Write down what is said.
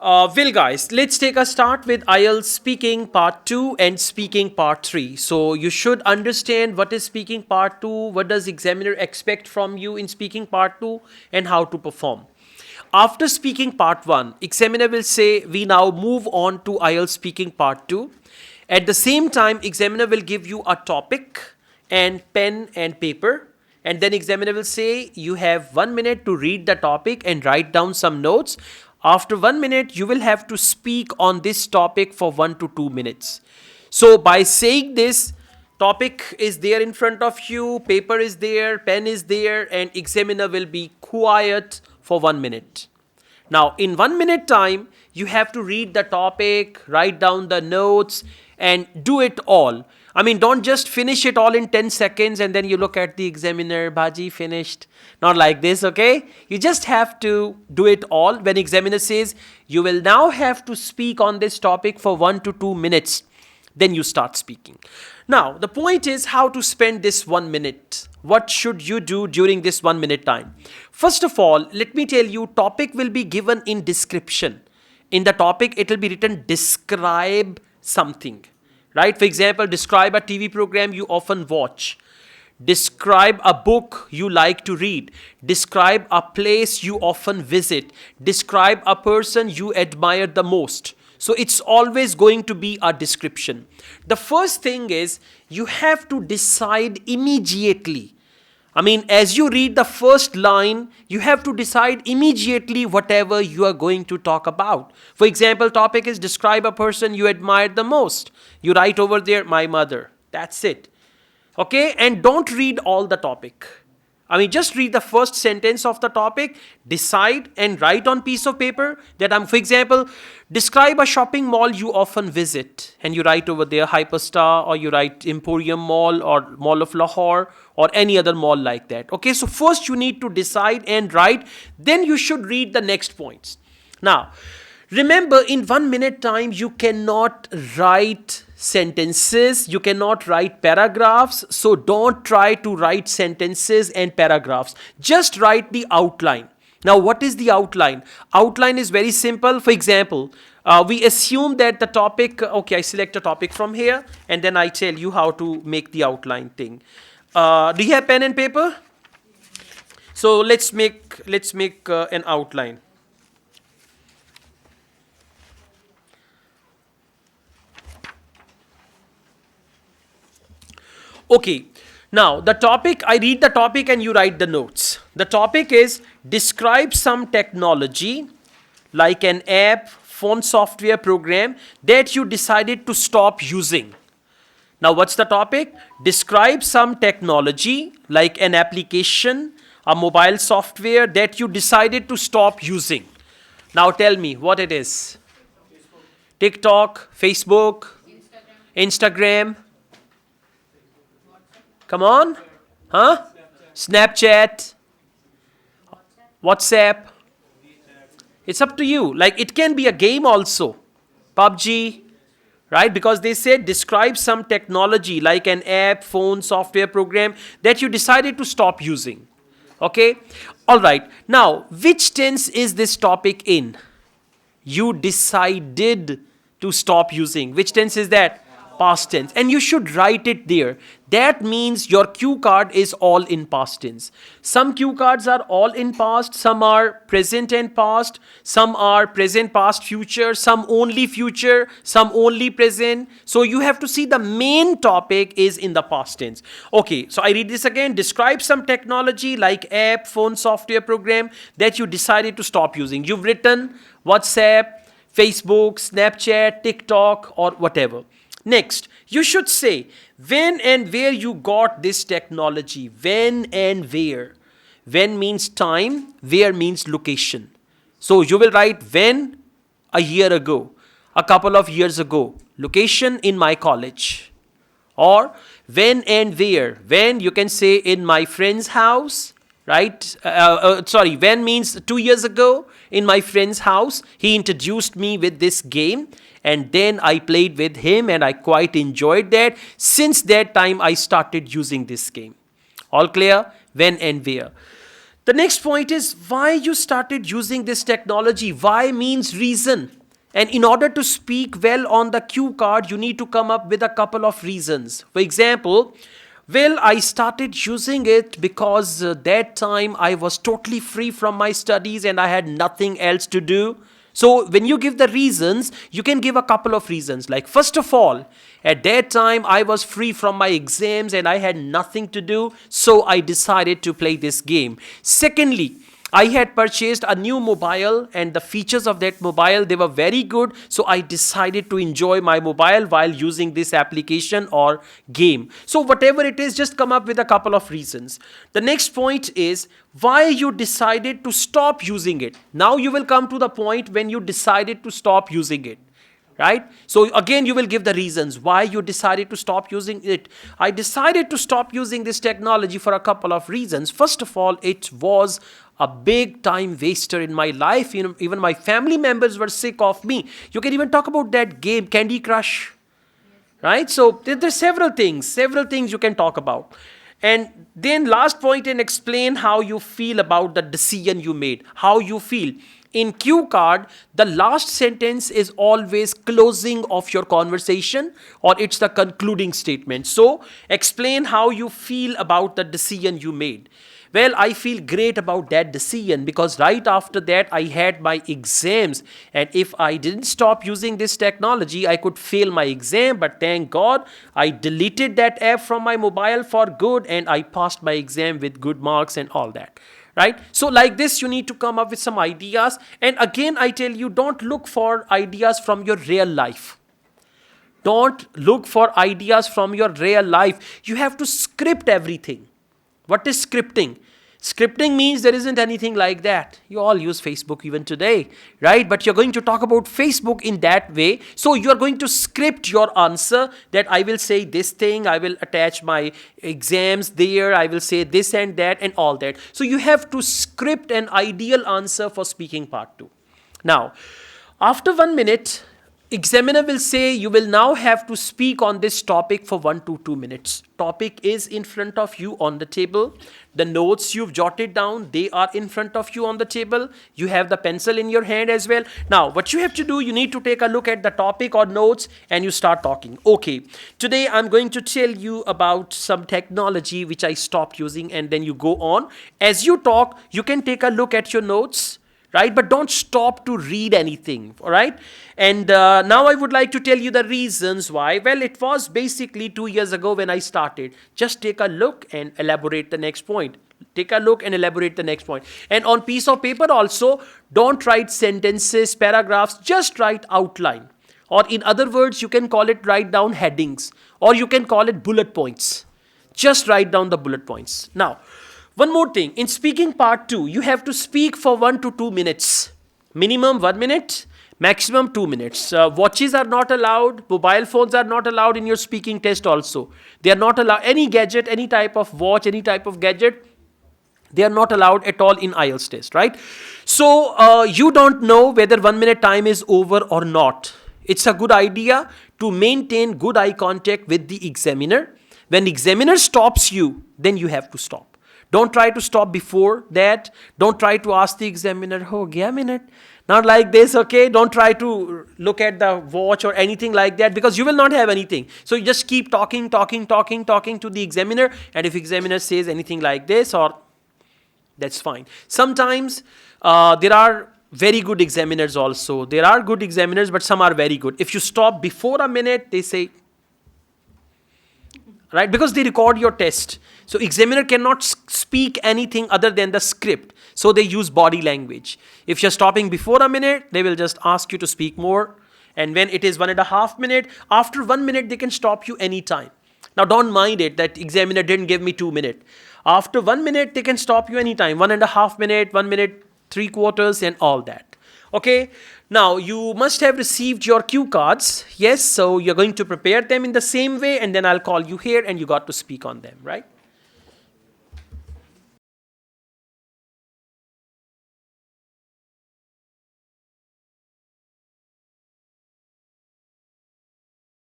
Well, guys, let's take a start with Ielts speaking part 2 and speaking part 3. So you should understand what is speaking part 2, what does examiner expect from you in speaking part 2, and how to perform. After speaking part 1, examiner will say we now move on to Ielts speaking part 2. At the same time, examiner will give you a topic and pen and paper. And then examiner will say you have 1 minute to read the topic and write down some notes. After 1 minute, you will have to speak on this topic for 1 to 2 minutes. So by saying this, topic is there in front of you, paper is there, pen is there, and examiner will be quiet for 1 minute. Now, in 1 minute time, you have to read the topic, write down the notes, and do it all. I mean, don't just finish it all in 10 seconds and then you look at the examiner, Baji, finished. Not like this, okay? You just have to do it all. When examiner says, you will now have to speak on this topic for 1 to 2 minutes, then you start speaking. Now, the point is how to spend this 1 minute. What should you do during this 1 minute time? First of all, let me tell you, topic will be given in description. In the topic, it will be written, describe something. Right? For example, describe a TV program you often watch. Describe a book you like to read. Describe a place you often visit. Describe a person you admire the most. So it's always going to be a description. The first thing is you have to decide immediately. I mean, as you read the first line, you have to decide immediately whatever you are going to talk about. For example, topic is describe a person you admire the most. You write over there, my mother. That's it. Okay? And don't read all the topic. I mean, just read the first sentence of the topic, decide and write on piece of paper that for example, describe a shopping mall you often visit. And you write over there Hyperstar, or you write Emporium Mall or Mall of Lahore or any other mall like that. Okay, so first you need to decide and write, then you should read the next points. Now, remember, in 1 minute time, you cannot write sentences, you cannot write paragraphs, so don't try to write sentences and paragraphs. Just write the outline. Now, what is the outline? Outline is very simple. For example, we assume that the topic, okay, I select a topic from here, and then I tell you how to make the outline thing. Do you have pen and paper? So let's make an outline. Okay, now the topic, I read the topic and you write the notes. The topic is describe some technology like an app, phone software program that you decided to stop using. Now what's the topic? Describe some technology like an application, a mobile software that you decided to stop using. Now tell me what it is. TikTok, Facebook, Instagram. Come on. Huh? Snapchat. WhatsApp. It's up to you. Like, it can be a game also. PUBG. Right? Because they said describe some technology like an app, phone, software program that you decided to stop using. Okay? Alright. Now, which tense is this topic in? You decided to stop using. Which tense is that? Past tense. And you should write it there. That means your cue card is all in past tense. Some cue cards are all in past, some are present and past, some are present, past, future, some only future, some only present. So you have to see the main topic is in the past tense. Okay, so I read this again. Describe some technology like app, phone, software program that you decided to stop using. You've written WhatsApp, Facebook, Snapchat, TikTok, or whatever. Next, you should say when and where you got this technology. When and where. When means time, where means location. So you will write when, a year ago, a couple of years ago, location in my college. Or when and where. When you can say in my friend's house, right? When means 2 years ago in my friend's house. He introduced me with this game. And then I played with him and I quite enjoyed that. Since that time, I started using this game. All clear? When and where. The next point is why you started using this technology. Why means reason. And in order to speak well on the cue card, you need to come up with a couple of reasons. For example, well, I started using it because that time I was totally free from my studies and I had nothing else to do. So when you give the reasons, you can give a couple of reasons. Like, first of all, at that time I was free from my exams and I had nothing to do, so I decided to play this game. Secondly, I had purchased a new mobile and the features of that mobile, they were very good. So I decided to enjoy my mobile while using this application or game. So whatever it is, just come up with a couple of reasons. The next point is why you decided to stop using it. Now you will come to the point when you decided to stop using it. Right? So again, you will give the reasons why you decided to stop using it. I decided to stop using this technology for a couple of reasons. First of all, it was a big time waster in my life. Even my family members were sick of me. You can even talk about that game, Candy Crush. Right? So there's several things you can talk about. And then last point, and explain how you feel about the decision you made. How you feel. In cue card, the last sentence is always closing of your conversation, or it's the concluding statement. So explain how you feel about the decision you made. Well, I feel great about that decision because right after that I had my exams, and if I didn't stop using this technology, I could fail my exam. But thank God I deleted that app from my mobile for good and I passed my exam with good marks and all that. Right? So like this, you need to come up with some ideas. And again, I tell you, don't look for ideas from your real life. Don't look for ideas from your real life. You have to script everything. What is scripting? Scripting means there isn't anything like that. You all use Facebook even today, right? But you're going to talk about Facebook in that way. So you're going to script your answer that I will say this thing, I will attach my exams there, I will say this and that and all that. So you have to script an ideal answer for speaking part 2. Now, after 1 minute, examiner will say you will now have to speak on this topic for 1 to 2 minutes. Topic is in front of you on the table. The notes you've jotted down, they are in front of you on the table. You have the pencil in your hand as well. Now, what you have to do, you need to take a look at the topic or notes and you start talking. Okay, today I'm going to tell you about some technology which I stopped using, and then you go on. As you talk, you can take a look at your notes. Right? But don't stop to read anything, all right? And now I would like to tell you the reasons why. Well, it was basically 2 years ago when I started. Just take a look and elaborate the next point. Take a look and elaborate the next point. And on piece of paper also, don't write sentences, paragraphs, just write outline. Or in other words, you can call it write down headings, or you can call it bullet points. Just write down the bullet points. Now, one more thing, in speaking part 2, you have to speak for 1 to 2 minutes. Minimum 1 minute, maximum 2 minutes. Watches are not allowed, mobile phones are not allowed in your speaking test also. They are not allowed, any gadget, any type of watch, any type of gadget, they are not allowed at all in Ielts test, right? So you don't know whether 1 minute time is over or not. It's a good idea to maintain good eye contact with the examiner. When the examiner stops you, then you have to stop. Don't try to stop before that. Don't try to ask the examiner, oh, give a minute. Not like this, okay? Don't try to look at the watch or anything like that, because you will not have anything. So you just keep talking to the examiner. And if examiner says anything like this, or that's fine. Sometimes there are very good examiners also. There are good examiners, but some are very good. If you stop before a minute, they say, right? Because they record your test. So examiner cannot speak anything other than the script. So they use body language. If you're stopping before a minute, they will just ask you to speak more. And when it is 1.5 minutes, after 1 minute, they can stop you anytime. Now don't mind it that examiner didn't give me 2 minutes. After 1 minute, they can stop you anytime. 1.5 minutes, 1 minute, 3/4 and all that. Okay, now you must have received your cue cards. Yes, so you're going to prepare them in the same way, and then I'll call you here and you got to speak on them, right?